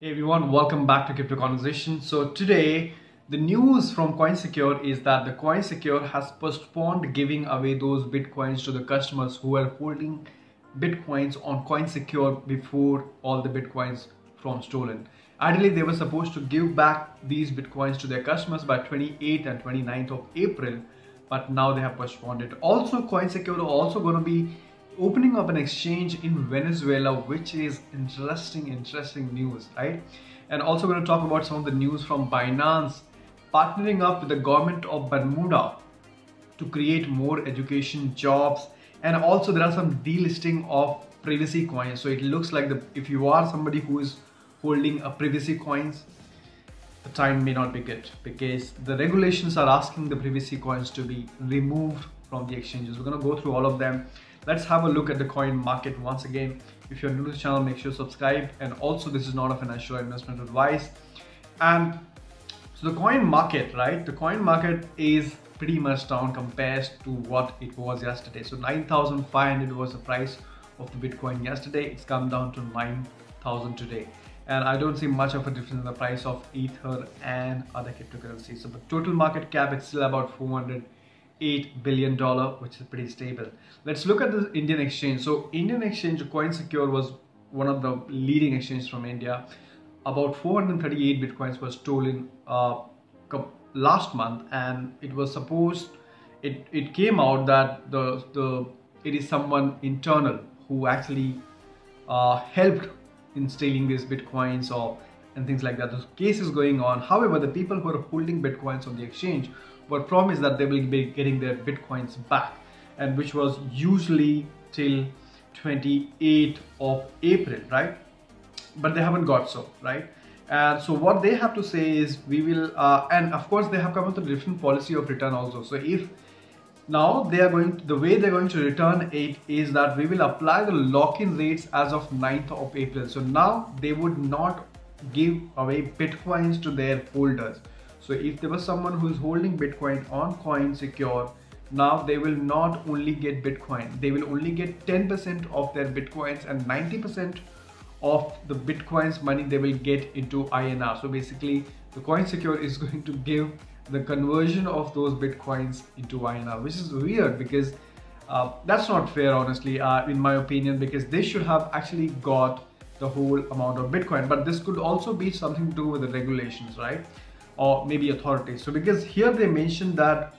Hey everyone, welcome back to Crypto Conversation. So today, the news from CoinSecure is that the CoinSecure has postponed giving away those bitcoins to the customers who were holding bitcoins on CoinSecure before all the bitcoins from stolen. Ideally, they were supposed to give back these bitcoins to their customers by 28th and 29th of April, but now they have postponed it. Also, CoinSecure are also going to be opening up an exchange in Venezuela, which is interesting news, right? And also going to talk about some of the news from Binance partnering up with the government of Bermuda to create more education jobs. And also there are some delisting of privacy coins. So it looks like if you are somebody who is holding a privacy coins, the time may not be good because the regulations are asking the privacy coins to be removed from the exchanges. We're going to go through all of them. Let's have a look at the coin market once again. If you're new to the channel, make sure to subscribe. And also, this is not a financial investment advice. And so the coin market, right? The coin market is pretty much down compared to what it was yesterday. So 9,500 was the price of the Bitcoin yesterday. It's come down to 9,000 today. And I don't see much of a difference in the price of Ether and other cryptocurrencies. So the total market cap is still about $408 billion, which is pretty stable. Let's look at the Indian exchange. So Indian exchange, CoinSecure was one of the leading exchanges from India. About 438 bitcoins were stolen last month, and it was supposed, it came out that it is someone internal who actually helped in stealing these bitcoins and things like that. Those cases going on. However, the people who are holding bitcoins on the exchange were promised that they will be getting their bitcoins back, and which was usually till 28th of April, right? But they haven't got so, right? And so what they have to say is we will, and of course they have come up with a different policy of return also. So if now they are going to, the way they're going to return it is that we will apply the lock-in rates as of 9th of April. So now they would not give away bitcoins to their holders. So if there was someone who is holding bitcoin on CoinSecure, now they will not only get bitcoin, they will only get 10% of their bitcoins, and 90% of the bitcoins money they will get into INR. So basically the CoinSecure is going to give the conversion of those bitcoins into INR, which is weird because that's not fair, honestly, in my opinion, because they should have actually got the whole amount of bitcoin. But this could also be something to do with the regulations, right? Or maybe authorities. So because here they mentioned that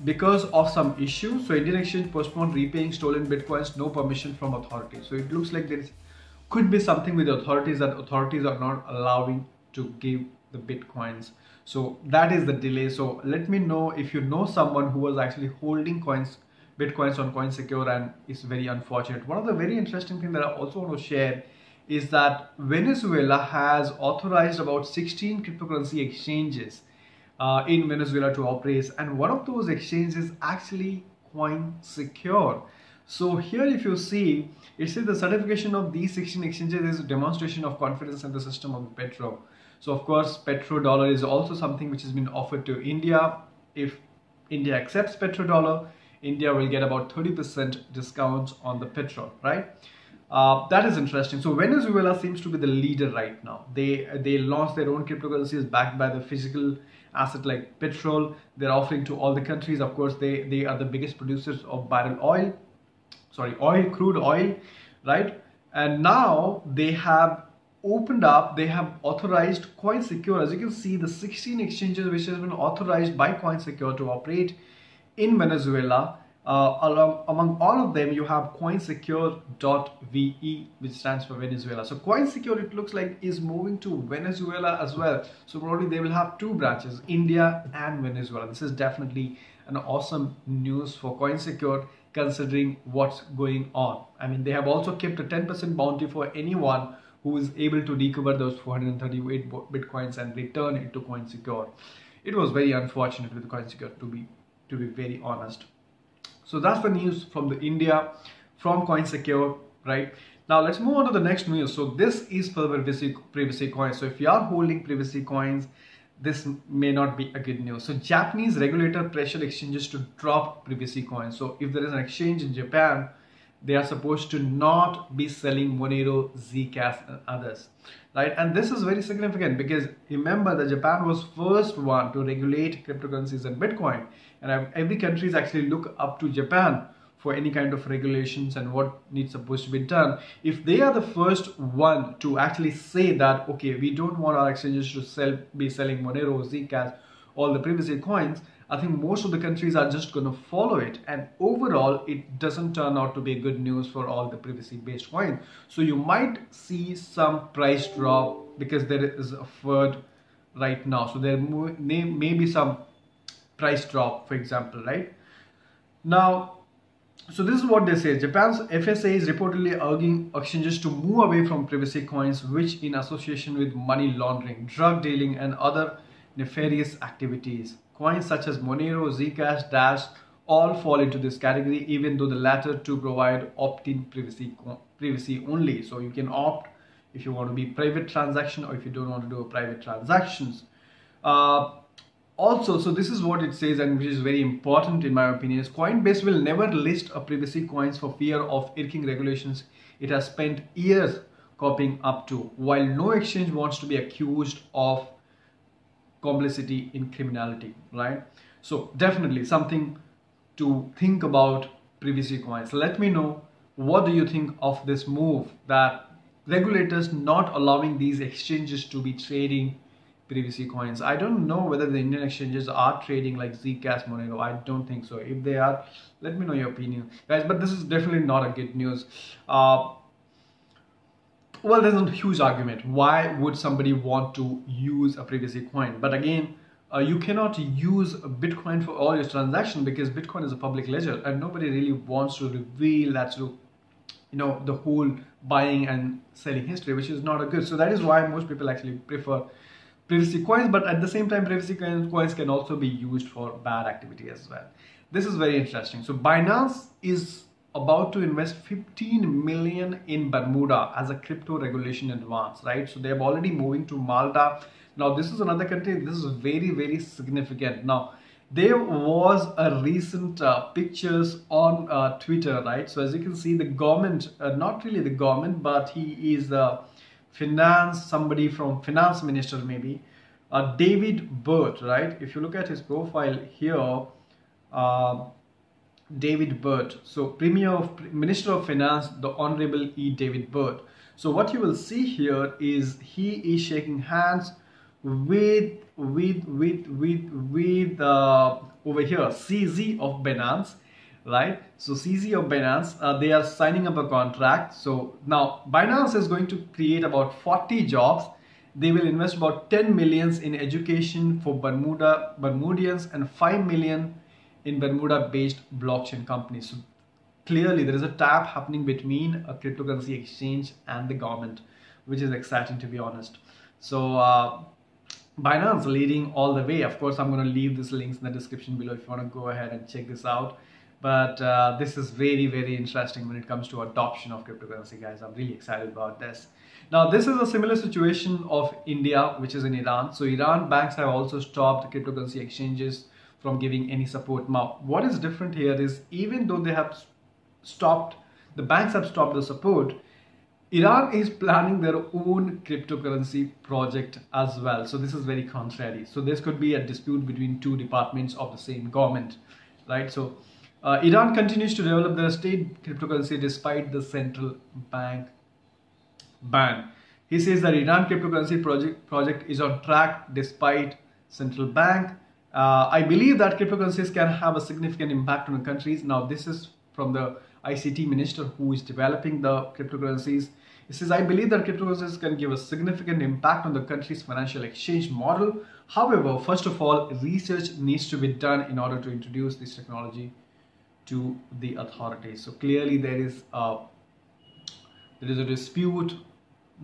because of some issues, so Indian exchange postponed repaying stolen bitcoins, no permission from authorities. So it looks like there could be something with the authorities, that authorities are not allowing to give the bitcoins. So that is the delay. So let me know if you know someone who was actually holding bitcoins on CoinSecure, and it's very unfortunate. One of the very interesting things that I also want to share is that Venezuela has authorized about 16 cryptocurrency exchanges in Venezuela to operate, and one of those exchanges is actually CoinSecure. So here if you see, it says the certification of these 16 exchanges is a demonstration of confidence in the system of Petro. So of course petrodollar is also something which has been offered to India. If India accepts petrodollar, India will get about 30% discounts on the petrol, right? That is interesting. So Venezuela seems to be the leader right now. They launched their own cryptocurrencies backed by the physical asset like petrol. They're offering to all the countries. Of course, they are the biggest producers of crude oil, right? And now they have opened up, they have authorized CoinSecure. As you can see, the 16 exchanges which has been authorized by CoinSecure to operate in Venezuela. Among all of them, you have coinsecure.ve, which stands for Venezuela. So CoinSecure, it looks like, is moving to Venezuela as well. So probably they will have two branches, India and Venezuela. This is definitely an awesome news for CoinSecure considering what's going on. I mean, they have also kept a 10% bounty for anyone who is able to recover those 438 bitcoins and return it to CoinSecure. It was very unfortunate with CoinSecure, to be very honest. So that's the news from the India, from CoinSecure, right? Now let's move on to the next news. So this is for privacy coins. So if you are holding privacy coins, this may not be a good news. So Japanese regulator pressured exchanges to drop privacy coins. So if there is an exchange in Japan they are supposed to not be selling Monero, Zcash and others, right? And this is very significant because remember that Japan was first one to regulate cryptocurrencies and Bitcoin, and every country is actually look up to Japan for any kind of regulations and what needs supposed to be done. If they are the first one to actually say that, okay, we don't want our exchanges to be selling Monero, Zcash, all the privacy coins, I think most of the countries are just going to follow it, and overall it doesn't turn out to be good news for all the privacy based coins. So you might see some price drop because there is a FUD right now, so there may be some price drop, for example, right now. So this is what they say. Japan's FSA is reportedly urging exchanges to move away from privacy coins, which in association with money laundering, drug dealing and other nefarious activities. Coins such as Monero, Zcash, Dash all fall into this category, even though the latter two provide opt-in privacy only. So you can opt if you want to be private transaction or if you don't want to do a private transactions. Also, so this is what it says, and which is very important in my opinion, is Coinbase will never list a privacy coins for fear of irking regulations it has spent years copying up to, while no exchange wants to be accused of complicity in criminality, right? So definitely something to think about privacy coins. Let me know, what do you think of this move that regulators not allowing these exchanges to be trading privacy coins? I don't know whether the Indian exchanges are trading like Zcash, Monero. I don't think so. If they are, let me know your opinion, guys. But this is definitely not a good news. Well, there's a huge argument. Why would somebody want to use a privacy coin? But again, you cannot use a Bitcoin for all your transactions because Bitcoin is a public ledger and nobody really wants to reveal that to, the whole buying and selling history, which is not a good. So that is why most people actually prefer privacy coins, but at the same time, privacy coins can also be used for bad activity as well. This is very interesting. So Binance is about to invest 15 million in Bermuda as a crypto regulation advance, right? So they are already moving to Malta. Now this is another country. This is very, very significant. Now there was a recent pictures on Twitter, right? So as you can see, the government, not really the government, but he is somebody from finance minister maybe, David Burt, right? If you look at his profile here, David Burt, so Minister of Finance, the Honorable E. David Burt. So what you will see here is he is shaking hands with over here CZ of Binance, right? So CZ of Binance, they are signing up a contract. So now Binance is going to create about 40 jobs. They will invest about 10 millions in education for Bermudians and 5 million in Bermuda-based blockchain companies. So clearly there is a tap happening between a cryptocurrency exchange and the government, which is exciting to be honest. So Binance leading all the way. Of course, I'm going to leave these links in the description below if you want to go ahead and check this out. But this is very, very interesting when it comes to adoption of cryptocurrency, guys. I'm really excited about this. Now, this is a similar situation of India, which is in Iran. So Iran banks have also stopped cryptocurrency exchanges from giving any support. Now, what is different here is even though they have stopped, the banks have stopped the support, Iran is planning their own cryptocurrency project as well. So this is very contrary. So this could be a dispute between two departments of the same government, right? So Iran continues to develop their state cryptocurrency despite the central bank ban. He says that Iran cryptocurrency project is on track despite central bank. I believe that cryptocurrencies can have a significant impact on the countries. Now this is from the ICT minister who is developing the cryptocurrencies. He says, I believe that cryptocurrencies can give a significant impact on the country's financial exchange model. However, first of all, research needs to be done in order to introduce this technology to the authorities. So clearly there is a dispute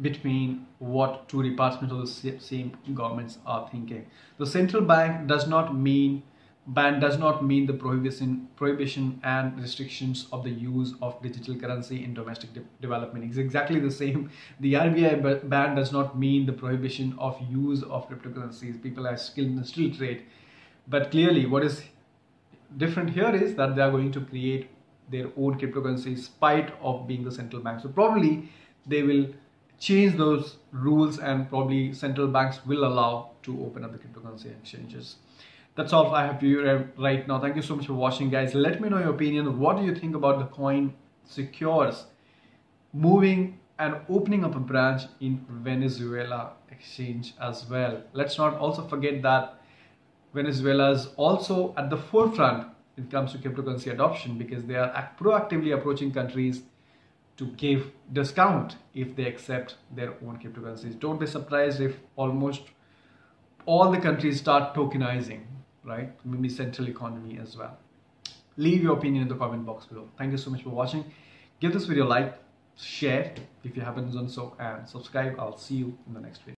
between what two departments of the same governments are thinking. The central bank does not mean the prohibition and restrictions of the use of digital currency in domestic development. It's exactly the same. The RBI ban does not mean the prohibition of use of cryptocurrencies. People are skilled in the street trade. But clearly what is different here is that they are going to create their own cryptocurrency in spite of being the central bank. So probably they will change those rules, and probably central banks will allow to open up the cryptocurrency exchanges. That's all I have for you right now. Thank you so much for watching, guys. Let me know your opinion. What do you think about the Coin Secures moving and opening up a branch in Venezuela exchange as well? Let's not also forget that Venezuela is also at the forefront when it comes to cryptocurrency adoption, because they are proactively approaching countries to give discount if they accept their own cryptocurrencies. Don't be surprised if almost all the countries start tokenizing, right? Maybe central economy as well. Leave your opinion in the comment box below. Thank you so much for watching. Give this video a like, share if you haven't done so, and subscribe. I'll see you in the next video.